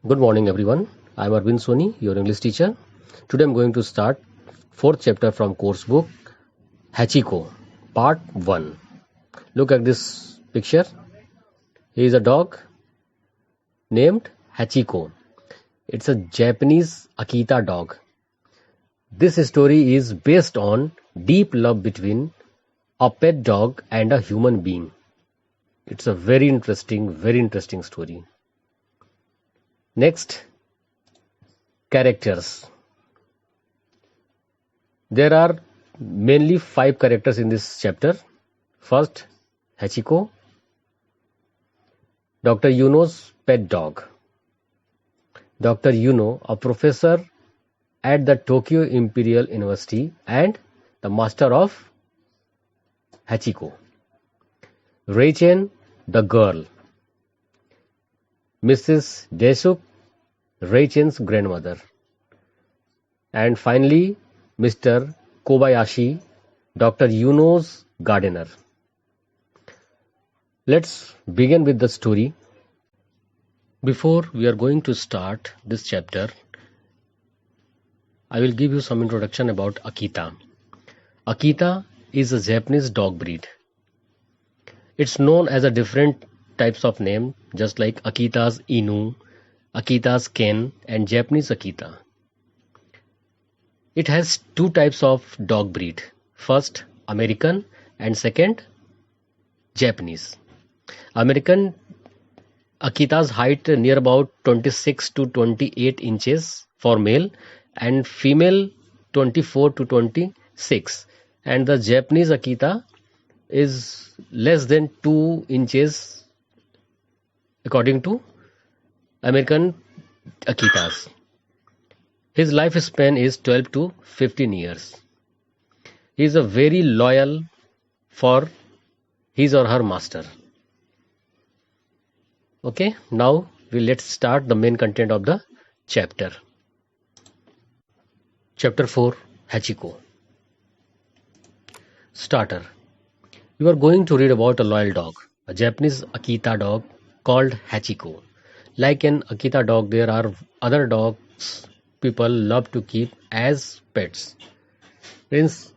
Good morning, everyone. I'm Arvind Soni, your English teacher. Today I'm going to start fourth chapter from course book Hachiko, part 1. Look at this picture. Here is a dog named Hachiko. It's a Japanese Akita dog. This story is based on deep love between a pet dog and a human being. It's a very interesting story. Next, characters. There are mainly 5 characters in this chapter. First, Hachiko, Dr. Yuno's pet dog. Dr. Yuno, a professor at the Tokyo Imperial University and the master of Hachiko. Reichen, the girl. Mrs. Daesuk, Reichen's grandmother. And finally, Mr. Kobayashi, Dr. Yuno's gardener. Let's begin with the story. Before we are going to start this chapter, I will give you some introduction about Akita. Akita is a Japanese dog breed. It's known as a different types of name, just like Akita's Inu, Akita's Ken, and Japanese Akita. It has 2 types of dog breed. First, American, and second, Japanese. American Akita's height near about 26 to 28 inches for male and female 24 to 26, and the Japanese Akita is less than 2 inches according to American Akitas. His lifespan is 12 to 15 years. He is a very loyal for his or her master. Okay, now let's start the main content of the chapter. Chapter 4, Hachiko. Starter. You are going to read about a loyal dog, a Japanese Akita dog called Hachiko. Like an Akita dog, there are other dogs people love to keep as pets. Friends,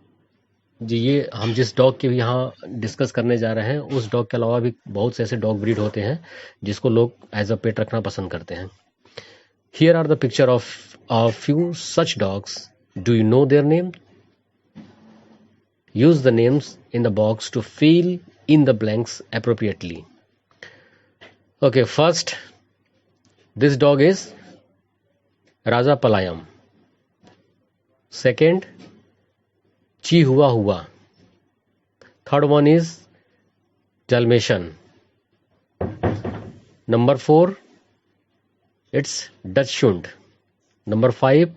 ये हम जिस dog के यहाँ discuss करने जा रहे हैं उस डॉग के अलावा भी बहुत से ऐसे डॉग ब्रीड होते हैं जिसको लोग एज अ पेट रखना पसंद करते हैं. Here are the picture of a few such dogs. Do you know their name? Use the names in the box to fill in the blanks appropriately. Okay, first, this dog is Raja Palayam. Second, Chihuahua. Third one is Dalmatian. Number 4, it's Dachshund. Number 5,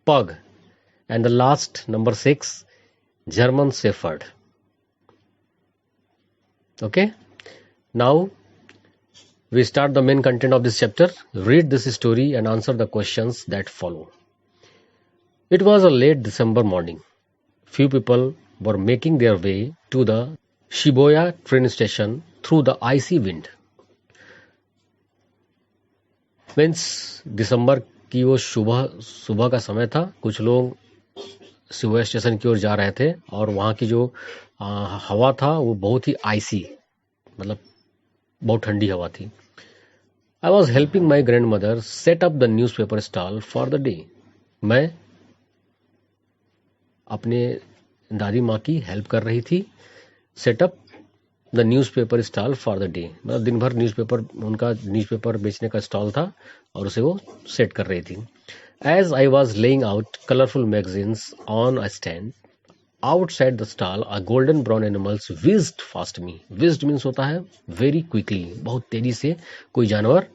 Pug. And the last, number 6, German Shepherd. Okay, now we start the main content of this chapter. Read this story and answer the questions that follow. It was a late December morning. Few people were making their way to the Shibuya train station through the icy wind. Means दिसंबर की वो सुबह का समय था. कुछ लोग Shibuya station की ओर जा रहे थे और वहाँ की जो हवा था वो बहुत ही आइसी, मतलब बहुत ठंडी हवा थी. I was helping my grand mother said up the news paper stall for the day. मैं अपने दादी माँ की हेल्प कर रही थी. Setup the news paper stall for the day, मतलब दिन भर उनका न्यूज़पेपर बेचने का स्टॉल था और उसे वो सेट कर रही थी. As I was laying out colourful magazines on a stand outside the stall, a golden brown animals whizzed fast me. Whizzed means होता है वेरी क्विकली, बहुत तेजी से कोई जानवर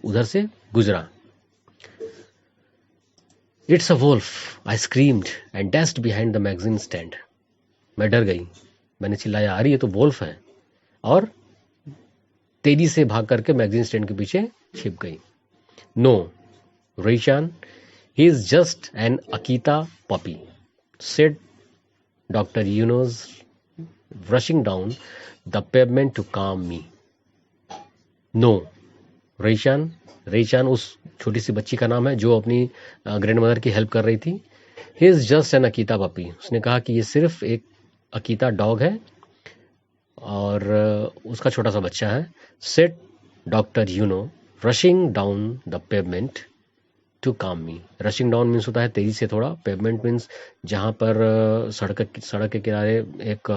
उधर से गुजरा. It's a wolf, I screamed and dashed behind the magazine stand. मैं डर गई, मैंने चिल्लाया, अरे ये तो वुल्फ है, और तेजी से भाग करके मैगजीन स्टैंड के पीछे छिप गई. No Reichan, he is just an Akita puppy, said Dr. Yunos, rushing down the pavement to calm me. No, Reichan उस छोटी सी बच्ची का नाम है जो अपनी ग्रैंड मदर की हेल्प कर रही थी. He is just an Akita puppy. उसने कहा कि ये सिर्फ एक अकीता डॉग है और उसका छोटा सा बच्चा है. Said doctor Ueno rushing down the pavement to calm me. Rushing down means होता है तेजी से थोड़ा. पेवमेंट मीन्स जहाँ पर सड़क के किनारे एक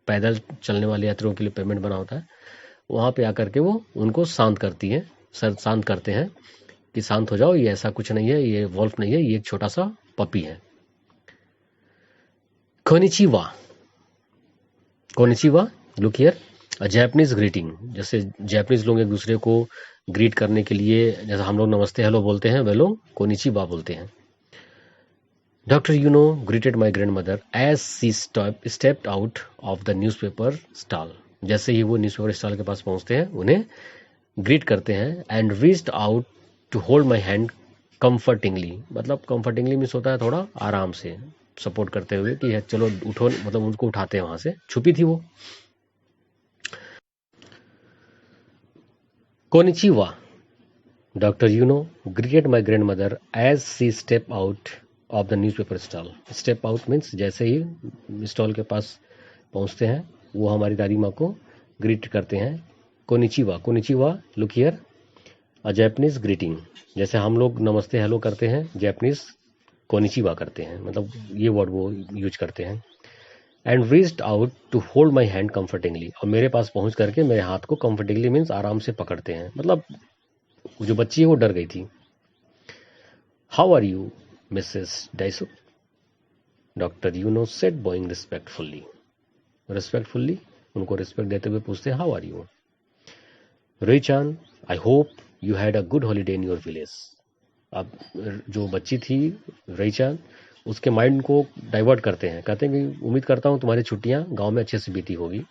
पैदल चलने वाले यात्रियों के लिए पेवमेंट बना होता है, वहाँ पे आकर के वो उनको शांत करती है, शांत करते हैं कि शांत हो जाओ, ये ऐसा कुछ नहीं है, ये वॉल्फ नहीं है, ये एक छोटा सा पपी है. Konnichiwa. Konnichiwa, look here, a Japanese greeting. जैसे जापानीज लोग एक दूसरे को ग्रीट करने के लिए जैसा हम लोग नमस्ते हेलो बोलते हैं, वे लोग कोनिचिवा बोलते हैं. Doctor Ueno greeted my grandmother as she stepped out of the newspaper stall. जैसे ही वो न्यूज़पेपर स्टॉल के पास पहुंचते हैं उन्हें ग्रीट करते हैं. And reached out to hold my hand comfortingly. मतलब कंफर्टिंगली मीन्स होता है थोड़ा आराम से सपोर्ट करते हुए कि चलो उठो, मतलब उनको उठाते हैं वहां से. छुपी थी वो. कोनिचिवा. Doctor Ueno greeted my grandmother as she step out of the newspaper stall. Step out means जैसे ही स्टॉल के पास पहुंचते हैं वो हमारी दादी माँ को ग्रीट करते हैं. Konnichiwa. Konnichiwa, look here, a Japanese greeting. जैसे हम लोग नमस्ते हेलो करते हैं, जापानीज कोनिचिवा करते हैं, मतलब ये वर्ड वो यूज करते हैं. And reached out to hold my hand comfortingly. और मेरे पास पहुंच करके मेरे हाथ को कंफर्टिंगली मीन्स आराम से पकड़ते हैं. मतलब जो बच्ची है वो डर गई थी. How are you Mrs Daiso. Doctor Yuno said bowing respectfully. Respectfully उनको रिस्पेक्ट देते हुए पूछते हैं, how are you. Rechan, I hope you had a good holiday in your village. अब जो बच्ची थी रेचान, उसके माइंड को डाइवर्ट करते हैं, कहते हैं कि उम्मीद करता हूँ तुम्हारी छुट्टियां गांव में अच्छे से बीती होगी.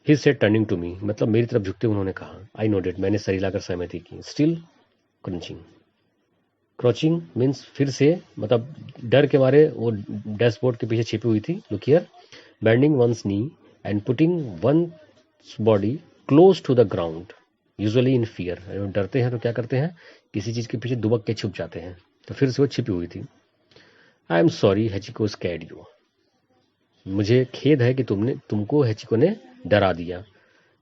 He said turning to me. मतलब मेरी तरफ झुकते उन्होंने कहा. आई नोडेड. मैंने सर हिलाकर सहमति की. Still crutching. क्रॉचिंग मीन्स फिर से, मतलब डर के मारे वो डैशबोर्ड के पीछे छिपी हुई थी. Look here, bending one's knee and putting one's body close to the ground, usually in fear. डरते हैं तो क्या करते हैं, किसी चीज के पीछे दुबक के छुप जाते हैं. तो फिर से वो छिपी हुई थी. I am sorry Hachiko scared you. मुझे खेद है कि तुमको हेचिको ने डरा दिया.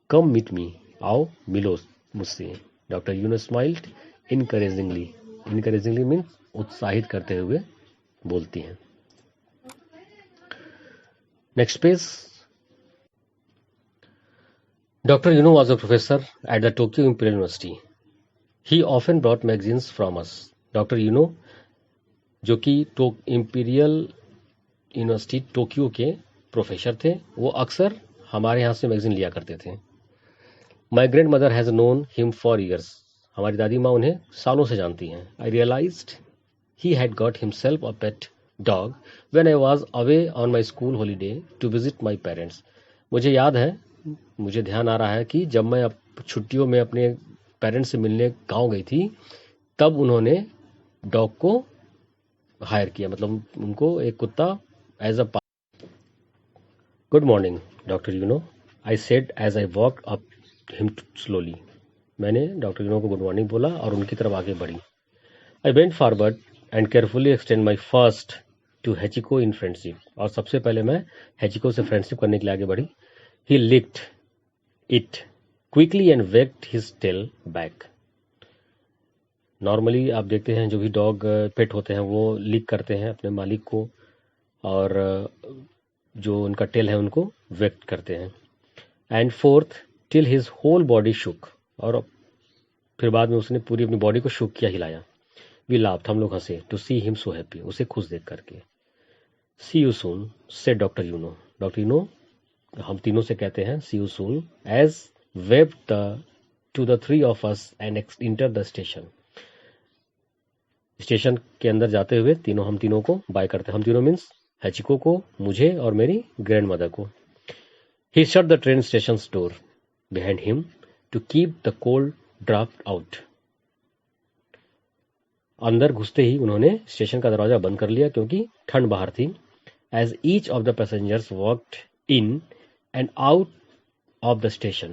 Come meet me. आओ मिलो मुझसे. Doctor Yuno smiled encouragingly. Encouragingly means उत्साहित करते हुए बोलती हैं. Next page. Dr. Yuno was a professor at the Tokyo Imperial University. He often brought magazines from us. Dr. Yuno, जो कि इंपीरियल यूनिवर्सिटी टोक्यो के प्रोफेसर थे, वो अक्सर हमारे यहाँ से मैगजीन लिया करते थे. My grandmother has known him for years. हमारी दादी माँ उन्हें सालों से जानती हैं. I realised he had got himself a pet dog when I was away on my school holiday to visit my parents. मुझे ध्यान आ रहा है कि जब मैं छुट्टियों में अपने पेरेंट्स से मिलने गांव गई थी, तब उन्होंने डॉग को हायर किया, मतलब उनको एक कुत्ता as a. Good morning doctor Yuno, I said as I walk up him slowly. मैंने डॉक्टर यूनो को गुड मॉर्निंग बोला और उनकी तरफ आगे बढ़ी. I went forward and carefully extend my first to Hachiko in friendship. और सबसे पहले मैं हेचिको से फ्रेंडशिप करने के लिए आगे बढ़ी. He licked it quickly and wagged his tail back. Normally आप देखते हैं जो भी डॉग पेट होते हैं वो लिक करते हैं अपने मालिक को, और जो उनका टेल है उनको वेक्ट करते हैं. And forth, till his whole body shook. और फिर बाद में उसने पूरी अपनी बॉडी को शुक किया, हिलाया. We laughed. हम लोग हंसे. To see him so happy. उसे खुश देख करके. See you soon said doctor Yuno. Doctor Yuno हम तीनों से कहते हैं see you soon as wave to the three of us and enter the station. Station के अंदर जाते हुए हम तीनों को बाय करते हैं. हम तीनों मीन्स हेचिको को, मुझे और मेरी ग्रैंड मदर को. He shut the train station door behind him to keep the cold draught out. अंदर घुसते ही उन्होंने स्टेशन का दरवाजा बंद कर लिया क्योंकि ठंड बाहर थी. As each of the passengers walked in and out of the station,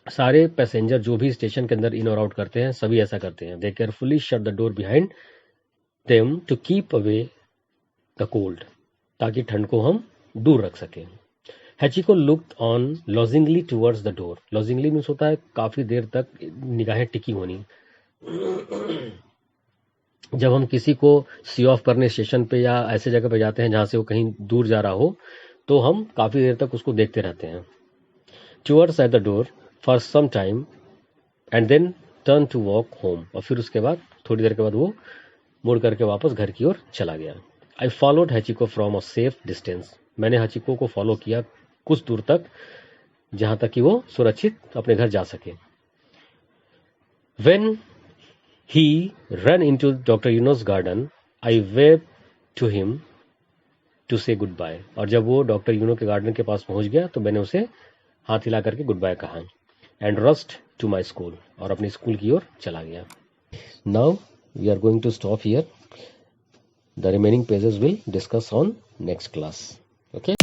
सारे पैसेंजर जो भी स्टेशन के अंदर इन और आउट करते हैं सभी ऐसा करते हैं. They carefully shut the door behind them to keep away the cold, ताकि ठंड को हम दूर रख सकें. Hachiko looked on longingly towards the door. Longingly means होता है काफी देर तक निगाहें टिकी होनी. जब हम किसी को सी ऑफ करने स्टेशन पे या ऐसे जगह पे जाते हैं जहां से वो कहीं दूर जा रहा हो, तो हम काफी देर तक उसको देखते रहते हैं. Towards at the door for some time and then turn to walk home. और फिर उसके बाद थोड़ी देर के बाद वो मुड़ करके वापस घर की ओर चला गया. I followed Hachiko from a safe distance. मैंने हैचिको को फॉलो किया कुछ दूर तक, जहां तक कि वो सुरक्षित अपने घर जा सके. When he ran into Dr. Yuno's garden, I waved to him to say goodbye. और जब वो डॉक्टर यूनो के गार्डन के पास पहुंच गया तो मैंने उसे हाथ हिला करके गुड बाय कहा. And rushed to my school. और अपनी स्कूल की ओर चला गया. Now we are going to stop here. The remaining pages will discuss on next class. Okay.